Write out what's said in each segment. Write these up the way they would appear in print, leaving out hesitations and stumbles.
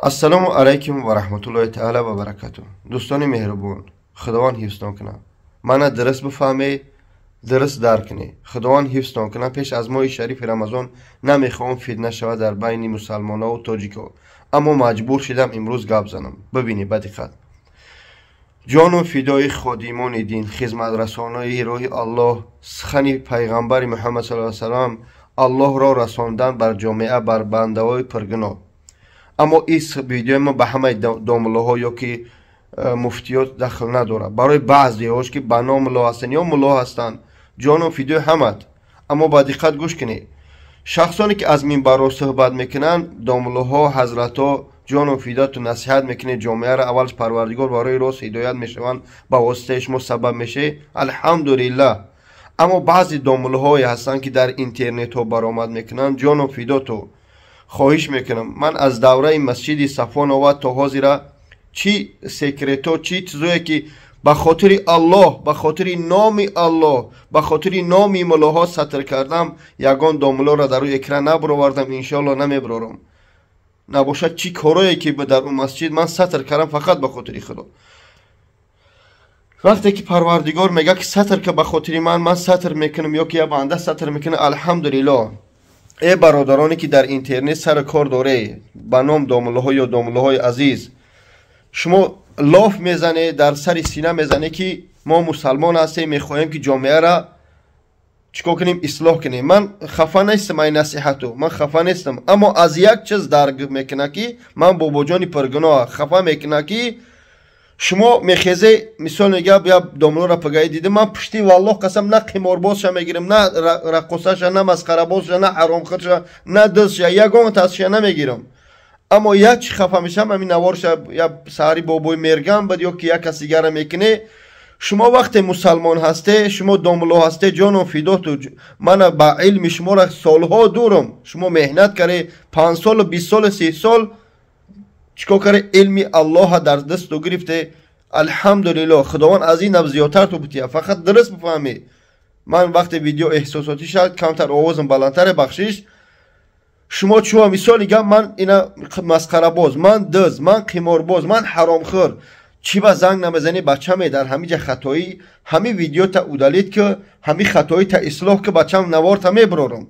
السلام علیکم و رحمت الله تعالی و برکاته. دوستان مهربان، خداوند حفظتان کنه. من درس بفهمی، درس درک کنی. خداوند حفظتان کنه. پیش از ماه شریف رمضان نمیخوام فتنه شود در بین مسلمان ها و تاجیکا، اما مجبور شدم امروز گپ زنم. ببینید با دقت. جان و فدای خادمان دین، خدمت رسانای راه الله، سخن پیغمبر محمد صلی الله علیه و سلام، الله را رساندن بر جامعه، بر بنده های پرگناه. اما این ویدیو ما به همه دامله ها یا که مفتیات دخل نداره. برای بعضی هاش که بنا ملا هستن یا ملا هستن، جان و فدای همت. اما با دقت گوش کنید. شخصانی که از منبر صحبت میکنن، دامله ها، حضرت ها، جان و فدای تو نصیحت میکنه جامعه را. اولش پروردگار برای راست هدایت میشوند، با واسطه شما سبب میشه، الحمدلله. اما بعضی دامله های هستن که در اینترنت ها برآمد میکنن، جان و فدای تو خواهش میکنم. من از دوره مسجد صفوان آباد تا حاضر چی سکرتو، چی چیزایی که به خاطر الله، به خاطر نام الله، به خاطر نام ملاها سطر کردم، یگان داملا را در روی اکران نبروردم. انشالله نمیبرارم. نباشد چی کارایی که در اون مسجد من سطر کردم فقط به خاطر خدا. وقتی که پروردگار میگه که سطر که به خاطر من سطر میکنم یا که یه بنده سطر میکنه، الحمدلله. ای برادرانی که در اینترنت سر کار داره به نام دامله ها یا دامله های عزیز، شما لاف میزنه، در سر سینه میزنه که ما مسلمان هستیم، میخواهیم که جامعه را چیکار کنیم، اصلاح کنیم. من خفه نیستم این نصیحتو، من خفه نیستم، اما از یک چیز درک میکنه که من بابا جان پرگناه خفه میکنه که شما میخیزه مثال نگه بیا داملو را پگاهی دیده، من پشتی والله قسم نه قماربازش میگیرم، نه رقصش، نه مسخره بازش، نه حرام خورش، نه دزش، یگان تاسش نمیگیرم. اما یک چی خفه میشم همین نوارش یا ساری بابوی مرگم بد یا که یک کسی گره میکنه. شما وقت مسلمان هسته، شما داملو هسته، جان و فدا تو. من با علم شما را سالها دورم، شما مهنت کرده 5 سال 20 سال 30 سال چیکار کرده، علمی الله در دست تو گرفته. الحمدلله. خداوند از این نب زیادتر تو بتیه، فقط درست بفهمی. من وقت ویدیو احساساتی شد کمتر آوازم بلندتر بخشش. شما چوا مثالی گم من اینا مسخره باز، من دز، من قمار باز، من حرام خور، چی با زنگ نمیزنی بچه می در همینجا خطایی، همین ویدیو تا اودالید که همین خطایی تا اصلاح که بچم نوار تا میبرارم.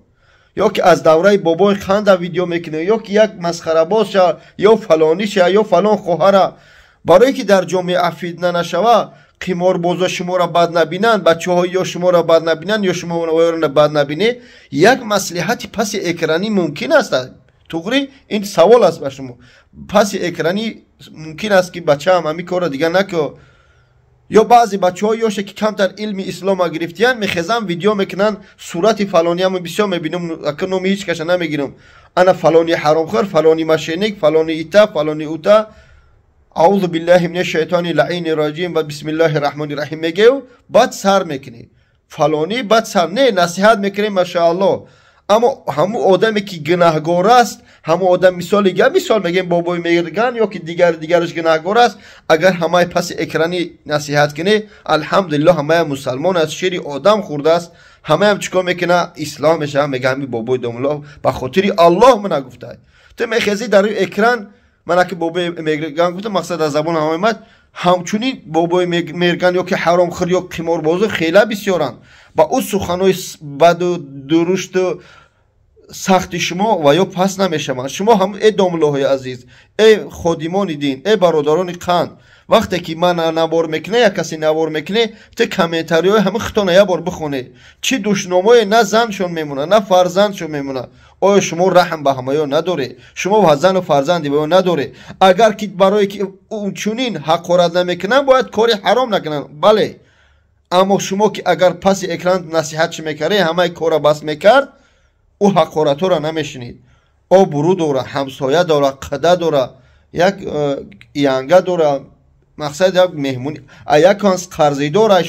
یا که از دوره بابای خنده ویدیو میکنه، یا که یک مسخره باز شه، یا فلانی شه، یا فلان خواهره. برای که در جامعه فتنه نشوه، قمار بازا شما را بد نبینن، بچه های یا شما را بد نبینن یا شما را بد نبینه، یک مصلحتی پس اکرانی ممکن است. توغری این سوال است به شما. پس اکرانی ممکن است که بچه هم همین کار دیگه نکه. یا بعضی بچه ها یاشه که کمتر علم اسلام ها گرفتیان میخزن ویدیو میکنن، صورت فلانی هم بسیار میبینم، اکر نومی هیچ کش نمیگیرم، انا فلانی حرام خور، فلانی مشینک، فلانی ایتا، فلانی اوتا، اعوذ بالله من الشیطان اللعین الرجیم و بسم الله الرحمن الرحیم میگه و بعد سر میکنی فلانی، بعد سر نه نصیحت میکنی ماشاءالله. اما همون آدمی که گناهگار است، همون آدم مثال میگیم بابای میرگن یا که دیگرش گناهگار است، اگر همه پس اکرانی نصیحت کنه، الحمدلله همه مسلمان از شیر آدم خورده است. همه هم چیکار میکنه، اسلامش هم میگه همین بابای داملا به خاطر الله من گفته. تو میخزی در اکران من که بابای میرگن گفتم، مقصد از زبان هم همچنین بابای میرگن یا که حرام خور یا قمار باز خیلی بسیارن با اون سخنای بد و درشت و سخت شما و یا پس نمیشم. شما هم ای دامله های عزیز، ای خادمان دین، ای برادران قند، وقتی که من نوار میکنه یا کسی نوار میکنه، تو کامنتاری های همه خطانه یه بار بخونه. چی دشنامای نه زنشون میمونه نه فرزندشون میمونه. آیا شما رحم به همه ها نداره؟ شما و زن و فرزندی به ها نداره؟ اگر که برای که اونچنین حقارت نمیکنن باید کاری حرام نکنن، بله. اما شما که اگر پس اکران نصیحت میکرده، همه کارا بس میکرد، او حقارت را نمیشنید. او برو دوره، همسایه دوره، قده دوره، یک اینگه دوره، مقصد یک مهمونی، یک کس قرضی دوره،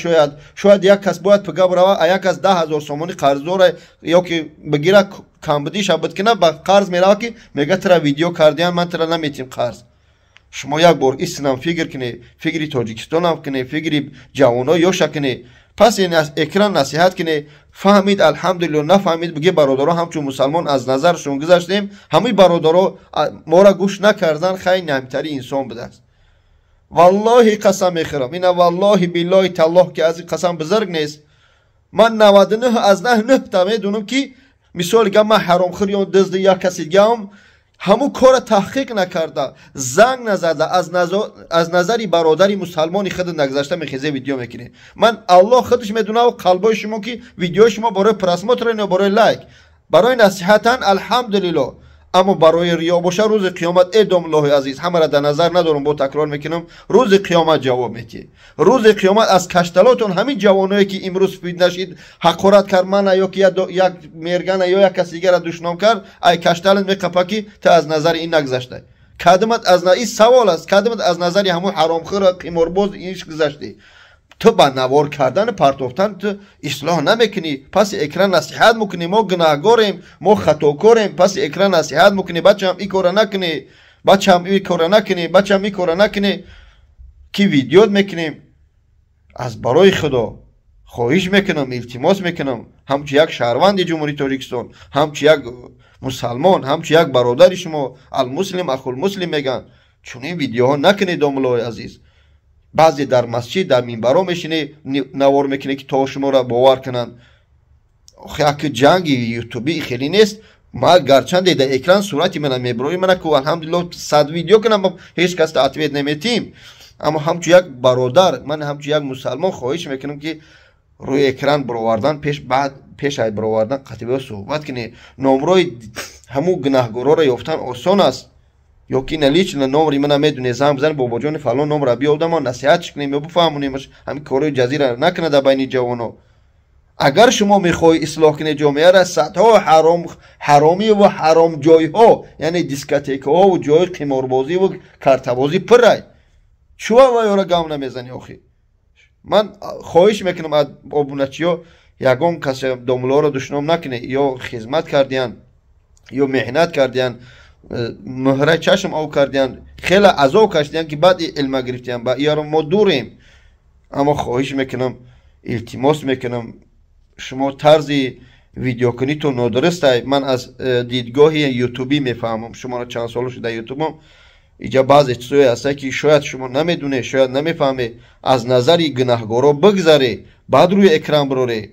شاید یک کس باید پگه بروه، یک کس 10,000 سومانی قرض دوره، یا که بگیره کمبدیش بد کنه با قرض میره که میگه ترا ویدیو کردین من ترا نمیتیم قرض. شما یک بار اسلام فکر کنی، فکری تاجیکستان هم کنی، فکری جوانای یوشا کنی، پس این اکران نصیحت کنی، فهمید الحمدلله، نفهمید بگی برادرها همچون مسلمان از نظرشون گذاشتیم، همه برادرها ما را گوش نکردن، خیلی نمیتری انسان بده است. والله قسم میخورم، اینا والله بالله تالله که از این قسم بزرگ نیست. من 99 از 9 تا میدونم که مثال گم من حرام خوری یا دزد یا کسی گم همون کار تحقیق نکرده، زنگ نزده، از نظری برادری مسلمانی خود نگذاشته میخیزه ویدیو میکنه. من الله خودش میدونه و قلبای شما که ویدیو شما برای پرسموتر یا برای لایک، برای نصیحتن الحمدلله، اما برای ریا باشه روز قیامت ادام الله عزیز همه را در نظر ندارم، با تکرار میکنم، روز قیامت جواب میدی. روز قیامت از کشتلاتون همین جوانایی که امروز فید نشید حقارت کرد من یا که یک مرگن یا یک کسی دیگر را دشنام کرد، ای کشتل میقپکی تا از نظر این نگذشته. کدمت از این سوال است، کدمت از نظر همون حرامخور قمارباز اینش گذشته. تو با نوار کردن پرتوفتن تو اصلاح نمیکنی، پس اکران نصیحت میکنی، ما گناهگاریم، ما خطاکاریم، پس اکران نصیحت میکنی، بچه‌م این کارو نکنی، بچه‌م این کارو نکنی، بچه‌م این کارو نکنی، کی ویدیو میکنیم. از برای خدا خواهش میکنم، التماس میکنم، همچی یک شهروند جمهوری تاجیکستان، همچی یک مسلمان، همچی یک برادر شما، المسلم اخو المسلم میگن، چون این ویدیوها نکنید دوملای عزیز. بعضی در مسجد در منبرها میشینه نوار میکنه که تا شما را باور کنن. یک جنگ یوتیوبی خیلی نیست، ما گرچند در اکران صورتی من میبروی من که الحمدلله 100 ویدیو کنم هیچ کس تعطیل نمیتیم، اما همچون یک برادر، من همچون یک مسلمان خواهش میکنم که روی اکران برآوردن پیش از برآوردن قطعا صحبت کنه. نمرای همو گناهگارا را یافتن آسان است، یا که نلیچ نمری من میدونه زنگ بزنه بابا جان فلان نمره بیاوردم ما نصیحتش کنیم یا بفهمونیمش، همین کارهای جزیره نکنه در بین جوانا. اگر شما میخوای اصلاح کنی جامعه را، سطح حرامی و حرام جای ها یعنی دیسکوتک ها و جای قماربازی و کارتبازی پره، چوا و یارا گام نمیزنی آخی. من خواهش میکنم از ابونچیا یگان کسی دوملا را دشنام نکنه، یا خدمت کردین یا محنت کردین، مهره چشم او کردین، خیلی عذاب کشیدین که بعد علم گرفتین، با یارو ما دوریم. اما خواهش میکنم، التماس میکنم، شما طرز ویدیو کنی تو نادرسته. من از دیدگاه یوتیوبی میفهمم، شما را چند سال شده یوتیوبم، اینجا بعضی چیزایی هست که شاید شما نمیدونه، شاید نمیفهمه، از نظری گناهگارا بگذره بعد روی اکرام بروره.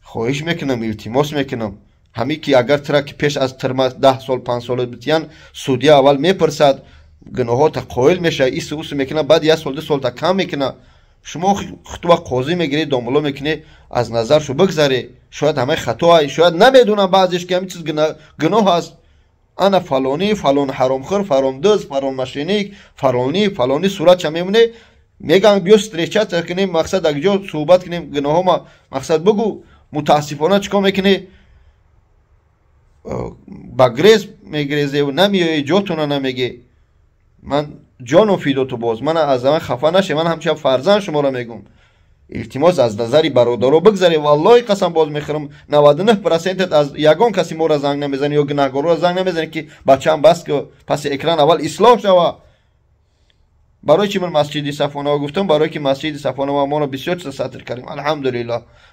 خواهش میکنم، التماس میکنم، همی که اگر ترک پیش از ترم 10 سال 5 سال بتیان سودی اول میپرسد، گناهات قائل میشه، ایس اوس میکنه، بعد 1 سال 2 سال تا کم میکنه. شما خطوه قاضی میگیری، داملا میکنی، از نظرشو بگذره، شاید همه خطا، شاید نمیدونم بعضیش که همین چیز گناه هست. انا فلانی فلان حرامخور، فلان دز، فلان مشینیک، فلانی صورت چه میمونه، میگن بیا استریچت کنیم، مقصد اگجا صحبت کنیم، گناه ما مقصد بگو. متاسفانه چیکار میکنی؟ با گریز میگریزه و نمیایی جاتون نمیگی. من جانو فیدو تو باز، من از من خفه نشه، من همچنان فرزند شما را میگم، التماس از نظری برادرو بگذاری. والله قسم باز میخورم 99% از یگان کسی ما را زنگ نمیزنه یا گناهگار را زنگ نمیزنه که بچه‌ام بس که پس اکران اول اصلاح شوه. برای چی من مسجد صفانه گفتم؟ برای که مسجد صفانه ما را بسیار چیز ساتر کردیم.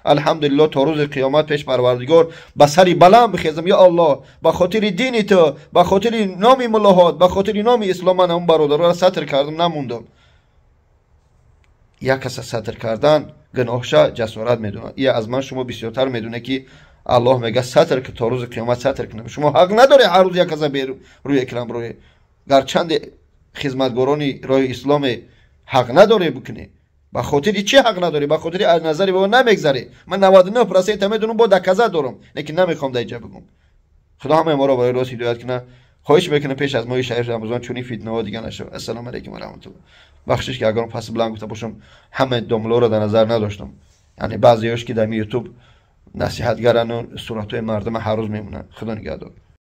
الحمدلله تا روز قیامت پیش پروردگار به سری بلند بخیزم، یا الله به خاطر دین تو، به خاطر نام ملاحات، به خاطر نام اسلام من اون برادرها را ساتر کردم، نموندم. یک کس ساتر کردن گناهش جسارت میدونه. این از من شما بسیارتر میدونه که الله میگه ساتر که تا روز قیامت ساتر کنم. شما حق نداره هر روز یک کس روی اکرام روی گرچند خدمتگارانی راه اسلام حق نداره بکنه. با خاطر چی حق نداره؟ با خاطر از نظری با نمیگذره. من 99% میدونم با دکزه دارم، لیکن نمیخوام دیجا بگم. خدا همه ما را برای راست هدایت کنه. خواهش میکنم پیش از ماه شهر رمضان چونی فتنه ها دیگه نشه. السلام علیکم و رحمت الله. بخشش که اگر پس بلند گفته باشم همه دوملا را در نظر نداشتم، یعنی بعضیاش که در یوتیوب نصیحتگرن و صورتهای مردم هر روز میمونن. خدا نگهدار.